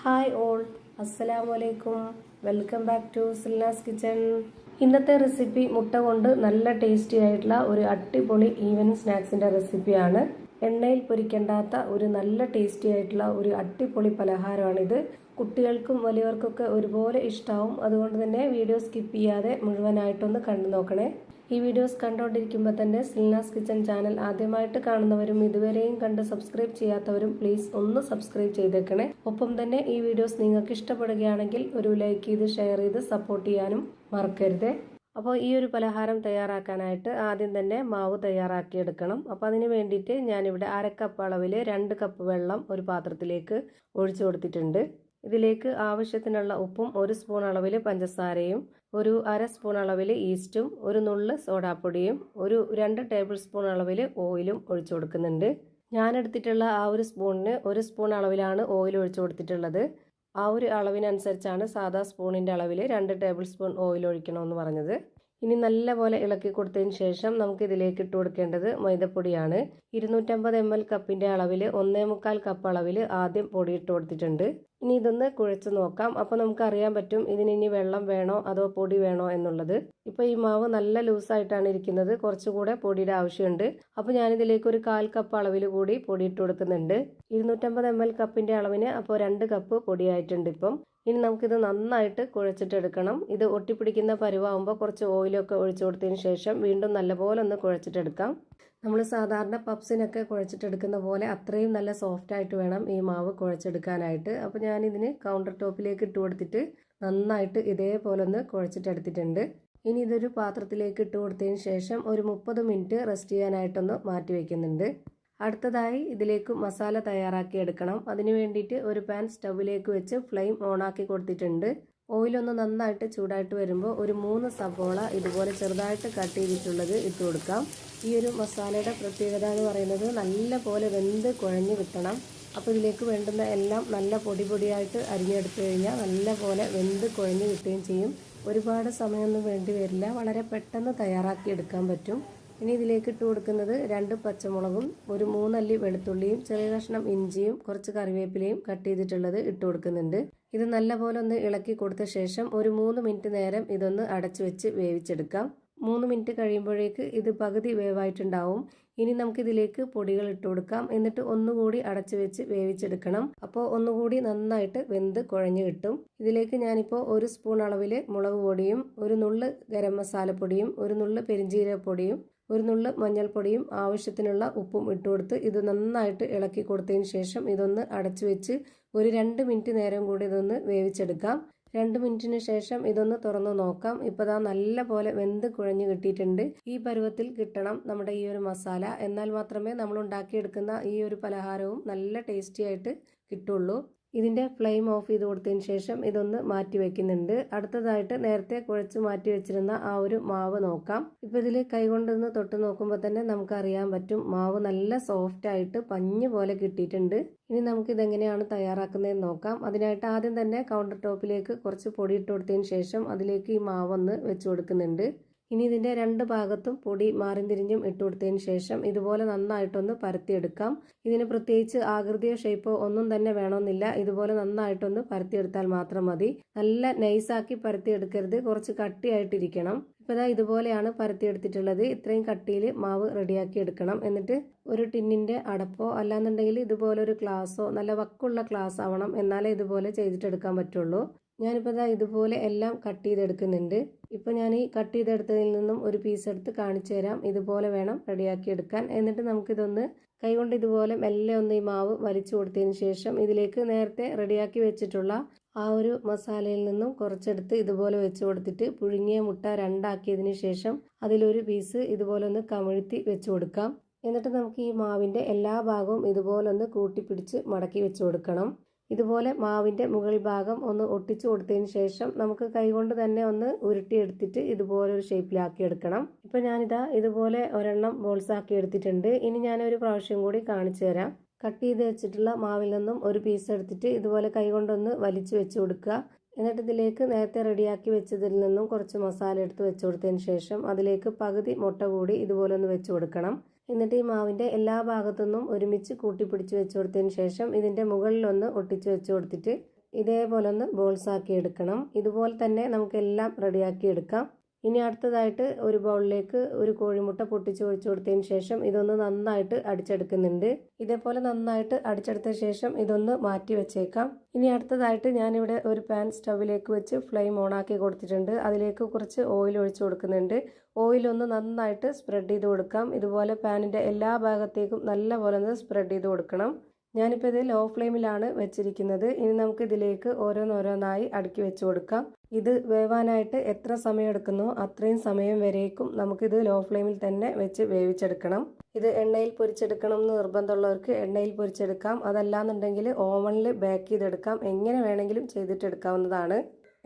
Hi all, അസ്സലാമു അലൈക്കും. Welcome back to Silna's kitchen. ഇന്നത്തെ റെസിപ്പി മുട്ട കൊണ്ട് നല്ല ടേസ്റ്റി ആയിട്ടുള്ള ഒരു അടിപൊളി ഈവനിങ് സ്നാക്സിൻ്റെ റെസിപ്പിയാണ്. എണ്ണയിൽ പൊരിക്കേണ്ടാത്ത ഒരു നല്ല ടേസ്റ്റി ആയിട്ടുള്ള ഒരു അടിപൊളി പലഹാരമാണിത്. കുട്ടികൾക്കും വലിയവർക്കൊക്കെ ഒരുപോലെ ഇഷ്ടമാവും. അതുകൊണ്ട് തന്നെ വീഡിയോ സ്കിപ്പ് ചെയ്യാതെ മുഴുവനായിട്ടൊന്ന് കണ്ടു നോക്കണേ. ഈ വീഡിയോസ് കണ്ടുകൊണ്ടിരിക്കുമ്പോൾ തന്നെ സിൽനാസ് കിച്ചൺ ചാനൽ ആദ്യമായിട്ട് കാണുന്നവരും ഇതുവരെയും കണ്ട് സബ്സ്ക്രൈബ് ചെയ്യാത്തവരും പ്ലീസ് ഒന്ന് സബ്സ്ക്രൈബ് ചെയ്തേക്കണേ. ഒപ്പം തന്നെ ഈ വീഡിയോസ് നിങ്ങൾക്ക് ഇഷ്ടപ്പെടുകയാണെങ്കിൽ ഒരു ലൈക്ക് ചെയ്ത് ഷെയർ ചെയ്ത് സപ്പോർട്ട് ചെയ്യാനും മറക്കരുത്. അപ്പോൾ ഈ ഒരു പലഹാരം തയ്യാറാക്കാനായിട്ട് ആദ്യം തന്നെ മാവ് തയ്യാറാക്കിയെടുക്കണം. അപ്പോൾ അതിന് വേണ്ടിയിട്ട് ഞാനിവിടെ 1/2 കപ്പ് അളവിൽ 2 കപ്പ് വെള്ളം ഒരു പാത്രത്തിലേക്ക് ഒഴിച്ചു കൊടുത്തിട്ടുണ്ട്. ഇതിലേക്ക് ആവശ്യത്തിനുള്ള ഉപ്പും 1 സ്പൂൺ അളവിൽ പഞ്ചസാരയും 1/2 സ്പൂൺ അളവിൽ ഈസ്റ്റും 1 നുള്ള് സോഡാപ്പൊടിയും 2 ടേബിൾ സ്പൂൺ അളവിൽ ഓയിലും ഒഴിച്ചു കൊടുക്കുന്നുണ്ട്. ഞാനെടുത്തിട്ടുള്ള ആ ഒരു സ്പൂണിന് 1 സ്പൂൺ അളവിലാണ് ഓയിൽ ഒഴിച്ചു കൊടുത്തിട്ടുള്ളത്. ആ ഒരു അളവിനനുസരിച്ചാണ് സാധാ സ്പൂണിൻ്റെ അളവിൽ 2 ടേബിൾ സ്പൂൺ ഓയിൽ ഒഴിക്കണമെന്ന് പറഞ്ഞത്. ഇനി നല്ലപോലെ ഇളക്കി കൊടുത്തതിന് ശേഷം നമുക്ക് ഇതിലേക്ക് ഇട്ട് കൊടുക്കേണ്ടത് മൈദപ്പൊടിയാണ്. 250 ml കപ്പിൻ്റെ അളവിൽ 1/4 കപ്പ് അളവിൽ ആദ്യം പൊടി ഇട്ട് കൊടുത്തിട്ടുണ്ട്. ഇനി ഇതൊന്ന് കുഴച്ച് നോക്കാം. അപ്പോൾ നമുക്ക് അറിയാൻ പറ്റും ഇതിന് ഇനി വെള്ളം വേണോ അതോ പൊടി വേണോ എന്നുള്ളത്. ഇപ്പോൾ ഈ മാവ് നല്ല ലൂസായിട്ടാണ് ഇരിക്കുന്നത്, കുറച്ചുകൂടെ പൊടിയുടെ ആവശ്യമുണ്ട്. അപ്പോൾ ഞാനിതിലേക്ക് ഒരു 1/4 കപ്പ് അളവിൽ കൂടി പൊടി ഇട്ട് കൊടുക്കുന്നുണ്ട്. 250 ml കപ്പിൻ്റെ അളവിന് അപ്പോൾ 2 കപ്പ് പൊടിയായിട്ടുണ്ട്. ഇനി നമുക്കിത് നന്നായിട്ട് കുഴച്ചിട്ടെടുക്കണം. ഇത് ഒട്ടിപ്പിടിക്കുന്ന പരുവാകുമ്പോൾ കുറച്ച് ഓയിലൊക്കെ ഒഴിച്ചു കൊടുത്തതിന് ശേഷം വീണ്ടും നല്ലപോലെ ഒന്ന് കുഴച്ചിട്ടെടുക്കാം. നമ്മൾ സാധാരണ പപ്സിനൊക്കെ കുഴച്ചിട്ടെടുക്കുന്ന പോലെ അത്രയും നല്ല സോഫ്റ്റ് ആയിട്ട് വേണം ഈ മാവ് കുഴച്ചെടുക്കാനായിട്ട്. അപ്പോൾ ഞാനിതിന് കൗണ്ടർ ടോപ്പിലേക്ക് ഇട്ട് കൊടുത്തിട്ട് നന്നായിട്ട് ഇതേപോലെ ഒന്ന് കുഴച്ചിട്ടെടുത്തിട്ടുണ്ട്. ഇനി ഇതൊരു പാത്രത്തിലേക്ക് ഇട്ട് കൊടുത്തതിന് ശേഷം ഒരു 30 മിനിറ്റ് റെസ്റ്റ് ചെയ്യാനായിട്ടൊന്ന് മാറ്റി വയ്ക്കുന്നുണ്ട്. അടുത്തതായി ഇതിലേക്ക് മസാല തയ്യാറാക്കി എടുക്കണം. അതിന് വേണ്ടിയിട്ട് ഒരു പാൻ സ്റ്റൗവിലേക്ക് വെച്ച് ഫ്ലെയിം ഓണാക്കി കൊടുത്തിട്ടുണ്ട്. ഓയിലൊന്ന് നന്നായിട്ട് ചൂടായിട്ട് വരുമ്പോൾ ഒരു 3 സവോള ഇതുപോലെ ചെറുതായിട്ട് കട്ട് ചെയ്തിട്ടുള്ളത് ഇട്ട് കൊടുക്കാം. ഈ ഒരു മസാലയുടെ പ്രത്യേകത എന്ന് പറയുന്നത് നല്ല പോലെ വെന്ത് കുഴഞ്ഞ് കിട്ടണം. അപ്പോൾ ഇതിലേക്ക് വേണ്ടുന്ന എല്ലാം നല്ല പൊടിയായിട്ട് അരിഞ്ഞെടുത്തു കഴിഞ്ഞാൽ നല്ല പോലെ വെന്ത് കുഴഞ്ഞ് കിട്ടുകയും ചെയ്യും. ഒരുപാട് സമയമൊന്നും വേണ്ടി വരില്ല, വളരെ പെട്ടെന്ന് തയ്യാറാക്കി എടുക്കാൻ പറ്റും. ഇനി ഇതിലേക്ക് ഇട്ട് കൊടുക്കുന്നത് 2 പച്ചമുളകും 3 അല്ലി വെളുത്തുള്ളിയും ചെറിയ കഷ്ണം ഇഞ്ചിയും കുറച്ച് കറിവേപ്പിലയും കട്ട് ചെയ്തിട്ടുള്ളത് ഇട്ട് കൊടുക്കുന്നുണ്ട്. ഇത് നല്ലപോലെ ഒന്ന് ഇളക്കി കൊടുത്ത ശേഷം ഒരു 3 മിനിറ്റ് നേരം ഇതൊന്ന് അടച്ചു വെച്ച് വേവിച്ചെടുക്കാം. 3 മിനിറ്റ് കഴിയുമ്പോഴേക്ക് ഇത് പകുതി വേവായിട്ടുണ്ടാവും. ഇനി നമുക്കിതിലേക്ക് പൊടികൾ ഇട്ട് കൊടുക്കാം. എന്നിട്ട് ഒന്നുകൂടി അടച്ചു വെച്ച് വേവിച്ചെടുക്കണം. അപ്പോൾ ഒന്നുകൂടി നന്നായിട്ട് വെന്ത് കുഴഞ്ഞു കിട്ടും. ഇതിലേക്ക് ഞാനിപ്പോൾ 1 സ്പൂൺ അളവിൽ മുളക് പൊടിയും 1 നുള്ള് ഗരം മസാലപ്പൊടിയും 1 നുള്ള് പെരിഞ്ജീരകപ്പൊടിയും 1 നുള്ള് മഞ്ഞൾപ്പൊടിയും ആവശ്യത്തിനുള്ള ഉപ്പും ഇട്ട് കൊടുത്ത് ഇത് നന്നായിട്ട് ഇളക്കി കൊടുത്തതിന് ശേഷം ഇതൊന്ന് അടച്ചു വെച്ച് ഒരു 2 മിനിറ്റ് നേരം കൂടി ഇതൊന്ന് വേവിച്ചെടുക്കാം. 2 മിനിറ്റിന് ശേഷം ഇതൊന്ന് തുറന്നു നോക്കാം. ഇപ്പോൾ ദാ നല്ല പോലെ വെന്ത് കുഴഞ്ഞു കിട്ടിയിട്ടുണ്ട്. ഈ പരുവത്തിൽ കിട്ടണം നമ്മുടെ ഈ ഒരു മസാല. എന്നാൽ മാത്രമേ നമ്മൾ ഉണ്ടാക്കിയെടുക്കുന്ന ഈ ഒരു പലഹാരവും നല്ല ടേസ്റ്റി ആയിട്ട് കിട്ടുള്ളൂ. ഇതിൻ്റെ ഫ്ലെയിം ഓഫ് ചെയ്ത് കൊടുത്തതിന് ശേഷം ഇതൊന്ന് മാറ്റി വെക്കുന്നുണ്ട്. അടുത്തതായിട്ട് നേരത്തെ കുഴച്ച് മാറ്റി വെച്ചിരുന്ന ആ ഒരു മാവ് നോക്കാം. ഇപ്പോൾ ഇതിൽ കൈകൊണ്ടൊന്ന് തൊട്ട് നോക്കുമ്പോൾ തന്നെ നമുക്കറിയാൻ പറ്റും മാവ് നല്ല സോഫ്റ്റ് ആയിട്ട് പഞ്ഞ് പോലെ കിട്ടിയിട്ടുണ്ട്. ഇനി നമുക്കിതെങ്ങനെയാണ് തയ്യാറാക്കുന്നതെന്ന് നോക്കാം. അതിനായിട്ട് ആദ്യം തന്നെ കൗണ്ടർ ടോപ്പിലേക്ക് കുറച്ച് പൊടി ഇട്ട് കൊടുത്തതിന് ശേഷം അതിലേക്ക് ഈ മാവൊന്ന് വെച്ച് കൊടുക്കുന്നുണ്ട്. ഇനി ഇതിൻ്റെ 2 ഭാഗത്തും പൊടി മാറി തിരിഞ്ഞും ഇട്ട് കൊടുത്തതിന് ശേഷം ഇതുപോലെ നന്നായിട്ടൊന്ന് പരത്തിയെടുക്കാം. ഇതിന് പ്രത്യേകിച്ച് ആകൃതിയോ ഷേപ്പോ ഒന്നും തന്നെ വേണമെന്നില്ല. ഇതുപോലെ നന്നായിട്ടൊന്ന് പരത്തിയെടുത്താൽ മാത്രം മതി. നല്ല നൈസാക്കി പരത്തിയെടുക്കരുത്, കുറച്ച് കട്ടിയായിട്ടിരിക്കണം. ഇപ്പോൾ ഇതുപോലെയാണ് പരത്തിയെടുത്തിട്ടുള്ളത്. ഇത്രയും കട്ടിയിൽ മാവ് റെഡിയാക്കി എടുക്കണം. എന്നിട്ട് ഒരു ടിന്നിൻ്റെ അടപ്പോ അല്ലാന്നുണ്ടെങ്കിൽ ഇതുപോലെ ഒരു ഗ്ലാസ്സോ, നല്ല വക്കുള്ള ഗ്ലാസ് ആവണം, എന്നാലേ ഇതുപോലെ ചെയ്തിട്ടെടുക്കാൻ പറ്റുള്ളൂ. ഞാനിപ്പോൾ ഇതുപോലെ എല്ലാം കട്ട് ചെയ്തെടുക്കുന്നുണ്ട്. ഇപ്പോൾ ഞാൻ ഈ കട്ട് ചെയ്തെടുത്തതിൽ നിന്നും ഒരു പീസ് എടുത്ത് കാണിച്ചു തരാം. ഇതുപോലെ വേണം റെഡിയാക്കി എടുക്കാൻ. എന്നിട്ട് നമുക്കിതൊന്ന് കൈകൊണ്ട് ഇതുപോലെ മെല്ലെ ഒന്ന് ഈ മാവ് വലിച്ചു കൊടുത്തതിന് ശേഷം ഇതിലേക്ക് നേരത്തെ റെഡിയാക്കി വെച്ചിട്ടുള്ള ആ ഒരു മസാലയിൽ നിന്നും കുറച്ചെടുത്ത് ഇതുപോലെ വെച്ച് കൊടുത്തിട്ട് പുഴുങ്ങിയ മുട്ട 2 ആക്കിയതിന് ശേഷം അതിലൊരു പീസ് ഇതുപോലെ ഒന്ന് കമിഴ്ത്തി വെച്ച് കൊടുക്കാം. എന്നിട്ട് നമുക്ക് ഈ മാവിൻ്റെ എല്ലാ ഭാഗവും ഇതുപോലെ ഒന്ന് കൂട്ടിപ്പിടിച്ച് മടക്കി വെച്ച് കൊടുക്കണം. ഇതുപോലെ മാവിൻ്റെ മുകൾ ഭാഗം ഒന്ന് ഒട്ടിച്ചു കൊടുത്തതിന് ശേഷം നമുക്ക് കൈകൊണ്ട് തന്നെ ഒന്ന് ഉരുട്ടിയെടുത്തിട്ട് ഇതുപോലെ ഒരു ഷേപ്പിലാക്കി എടുക്കണം. ഇപ്പോൾ ഞാനിതാ ഇതുപോലെ ഒരെണ്ണം ബോൾസ് ആക്കി എടുത്തിട്ടുണ്ട്. ഇനി ഞാനൊരു പ്രാവശ്യം കൂടി കാണിച്ചു തരാം. കട്ട് ചെയ്ത് വെച്ചിട്ടുള്ള മാവിൽ നിന്നും ഒരു പീസ് എടുത്തിട്ട് ഇതുപോലെ കൈകൊണ്ടൊന്ന് വലിച്ചു വെച്ച് കൊടുക്കുക. എന്നിട്ട് ഇതിലേക്ക് നേരത്തെ റെഡിയാക്കി വെച്ചതിൽ നിന്നും കുറച്ച് മസാല എടുത്ത് വെച്ച് കൊടുത്തതിന് ശേഷം അതിലേക്ക് പകുതി മുട്ട കൂടി ഇതുപോലെ ഒന്ന് വെച്ച് കൊടുക്കണം. എന്നിട്ട് ഈ മാവിൻ്റെ എല്ലാ ഭാഗത്തു നിന്നും ഒരുമിച്ച് കൂട്ടിപ്പിടിച്ച് വെച്ച് കൊടുത്തതിന് ശേഷം ഇതിൻ്റെ മുകളിലൊന്ന് ഒട്ടിച്ച് വെച്ച് കൊടുത്തിട്ട് ഇതേപോലെ ഒന്ന് ബോൾസ് ആക്കി എടുക്കണം. ഇതുപോലെ തന്നെ നമുക്കെല്ലാം റെഡിയാക്കി എടുക്കാം. ഇനി അടുത്തതായിട്ട് ഒരു ബൗളിലേക്ക് ഒരു കോഴിമുട്ട പൊട്ടിച്ച് ഒഴിച്ചു കൊടുത്തതിന് ശേഷം ഇതൊന്ന് നന്നായിട്ട് അടിച്ചെടുക്കുന്നുണ്ട്. ഇതേപോലെ നന്നായിട്ട് അടിച്ചെടുത്ത ശേഷം ഇതൊന്ന് മാറ്റി വെച്ചേക്കാം. ഇനി അടുത്തതായിട്ട് ഞാനിവിടെ ഒരു പാൻ സ്റ്റവിലേക്ക് വെച്ച് ഫ്ലെയിം ഓണാക്കി കൊടുത്തിട്ടുണ്ട്. അതിലേക്ക് കുറച്ച് ഓയിൽ ഒഴിച്ചു കൊടുക്കുന്നുണ്ട്. ഓയിൽ ഒന്ന് നന്നായിട്ട് സ്പ്രെഡ് ചെയ്ത് കൊടുക്കാം. ഇതുപോലെ പാനിൻ്റെ എല്ലാ ഭാഗത്തേക്കും നല്ലപോലെ ഒന്ന് സ്പ്രെഡ് ചെയ്ത് കൊടുക്കണം. ഞാനിപ്പോൾ ഇത് ലോ ഫ്ലെയിമിലാണ് വെച്ചിരിക്കുന്നത്. ഇനി നമുക്ക് ഇതിലേക്ക് ഓരോന്നോരോന്നായി അടുക്കി വെച്ച് കൊടുക്കാം. ഇത് വേവാനായിട്ട് എത്ര സമയം എടുക്കുന്നോ അത്രയും സമയം വരേക്കും നമുക്കിത് ലോ ഫ്ലെയിമിൽ തന്നെ വെച്ച് വേവിച്ചെടുക്കണം. ഇത് എണ്ണയിൽ പൊരിച്ചെടുക്കണം എന്ന് നിർബന്ധമുള്ളവർക്ക് എണ്ണയിൽ പൊരിച്ചെടുക്കാം. അതല്ലാന്നുണ്ടെങ്കിൽ ഓവനിൽ ബേക്ക് ചെയ്തെടുക്കാം. എങ്ങനെ വേണമെങ്കിലും ചെയ്തിട്ടെടുക്കാവുന്നതാണ്.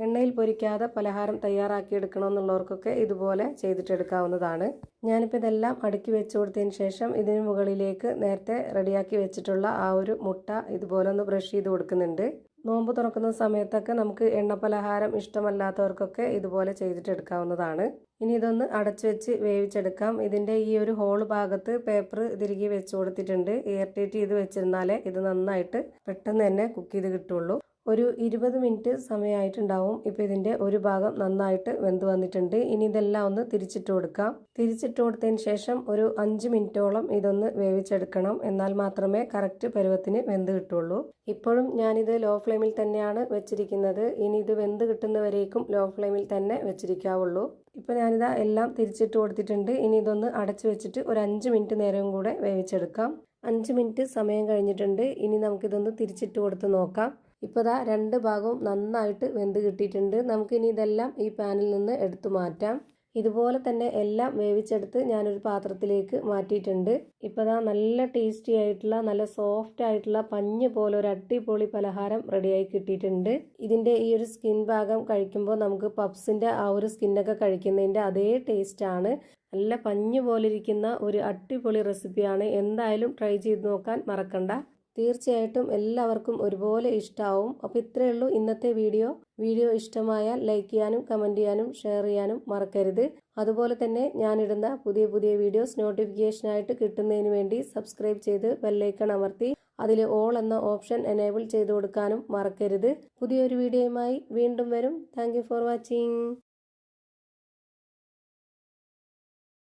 എണ്ണയിൽ പൊരിക്കാതെ പലഹാരം തയ്യാറാക്കിയെടുക്കണമെന്നുള്ളവർക്കൊക്കെ ഇതുപോലെ ചെയ്തിട്ടെടുക്കാവുന്നതാണ്. ഞാനിപ്പോൾ ഇതെല്ലാം അടുക്കി വെച്ച് കൊടുത്തതിന് ശേഷം ഇതിന് മുകളിലേക്ക് നേരത്തെ റെഡിയാക്കി വെച്ചിട്ടുള്ള ആ ഒരു മുട്ട ഇതുപോലെ ഒന്ന് ബ്രഷ് ചെയ്ത് കൊടുക്കുന്നുണ്ട്. നോമ്പ് തുറക്കുന്ന സമയത്തൊക്കെ നമുക്ക് എണ്ണ പലഹാരം ഇഷ്ടമല്ലാത്തവർക്കൊക്കെ ഇതുപോലെ ചെയ്തിട്ടെടുക്കാവുന്നതാണ്. ഇനി ഇതൊന്ന് അടച്ചു വെച്ച് വേവിച്ചെടുക്കാം. ഇതിൻ്റെ ഈ ഒരു ഹോൾ ഭാഗത്ത് പേപ്പർ തിരികെ വെച്ച് കൊടുത്തിട്ടുണ്ട്. എയർ ടൈറ്റ് ചെയ്ത് വെച്ചിരുന്നാലേ ഇത് നന്നായിട്ട് പെട്ടെന്ന് തന്നെ കുക്ക് ചെയ്ത് കിട്ടുള്ളൂ. ഒരു 20 മിനിറ്റ് സമയമായിട്ടുണ്ടാവും. ഇപ്പോൾ ഇതിൻ്റെ ഒരു ഭാഗം നന്നായിട്ട് വെന്ത് വന്നിട്ടുണ്ട്. ഇനി ഇതെല്ലാം ഒന്ന് തിരിച്ചിട്ട് കൊടുക്കാം. തിരിച്ചിട്ട് കൊടുത്തതിന് ശേഷം ഒരു 5 മിനിറ്റോളം ഇതൊന്ന് വേവിച്ചെടുക്കണം. എന്നാൽ മാത്രമേ കറക്റ്റ് പരുവത്തിന് വെന്ത് കിട്ടുള്ളൂ. ഇപ്പോഴും ഞാനിത് ലോ ഫ്ലെയിമിൽ തന്നെയാണ് വെച്ചിരിക്കുന്നത്. ഇനി ഇത് വെന്ത് കിട്ടുന്നവരേക്കും ലോ ഫ്ലെയിമിൽ തന്നെ വെച്ചിരിക്കാവുള്ളൂ. ഇപ്പോൾ ഞാനിതാ എല്ലാം തിരിച്ചിട്ട് കൊടുത്തിട്ടുണ്ട്. ഇനി ഇതൊന്ന് അടച്ചു വെച്ചിട്ട് ഒരു 5 മിനിറ്റ് നേരവും കൂടെ വേവിച്ചെടുക്കാം. 5 മിനിറ്റ് സമയം കഴിഞ്ഞിട്ടുണ്ട്. ഇനി നമുക്കിതൊന്ന് തിരിച്ചിട്ട് കൊടുത്ത് നോക്കാം. ഇപ്പോൾ ദാ രണ്ട് ഭാഗവും നന്നായിട്ട് വെന്ത് കിട്ടിയിട്ടുണ്ട്. നമുക്കിനി ഇതെല്ലാം ഈ പാനിൽ നിന്ന് എടുത്തു മാറ്റാം. ഇതുപോലെ തന്നെ എല്ലാം വേവിച്ചെടുത്ത് ഞാനൊരു പാത്രത്തിലേക്ക് മാറ്റിയിട്ടുണ്ട്. ഇപ്പോൾ ദാ നല്ല ടേസ്റ്റി ആയിട്ടുള്ള നല്ല സോഫ്റ്റ് ആയിട്ടുള്ള പഞ്ഞ് പോലെ ഒരു അടിപൊളി പലഹാരം റെഡിയായി കിട്ടിയിട്ടുണ്ട്. ഇതിൻ്റെ ഈ ഒരു സ്കിൻ ഭാഗം കഴിക്കുമ്പോൾ നമുക്ക് പപ്സിൻ്റെ ആ ഒരു സ്കിന്നൊക്കെ കഴിക്കുന്നതിൻ്റെ അതേ ടേസ്റ്റാണ്. നല്ല പഞ്ഞ് പോലെ ഇരിക്കുന്ന ഒരു അടിപൊളി റെസിപ്പിയാണ്. എന്തായാലും ട്രൈ ചെയ്ത് നോക്കാൻ മറക്കണ്ട. തീർച്ചയായിട്ടും എല്ലാവർക്കും ഒരുപോലെ ഇഷ്ടമാവും. അപ്പോൾ ഇത്രയേ ഉള്ളൂ ഇന്നത്തെ വീഡിയോ ഇഷ്ടമായാൽ ലൈക്ക് ചെയ്യാനും കമൻറ്റ് ചെയ്യാനും ഷെയർ ചെയ്യാനും മറക്കരുത്. അതുപോലെ തന്നെ ഞാനിടുന്ന പുതിയ വീഡിയോസ് നോട്ടിഫിക്കേഷനായിട്ട് കിട്ടുന്നതിന് വേണ്ടി സബ്സ്ക്രൈബ് ചെയ്ത് ബെല്ലൈക്കൺ അമർത്തി അതിൽ ഓൾ എന്ന ഓപ്ഷൻ എനേബിൾ ചെയ്ത് കൊടുക്കാനും മറക്കരുത്. പുതിയൊരു വീഡിയോയുമായി വീണ്ടും വരും. Thank you for watching.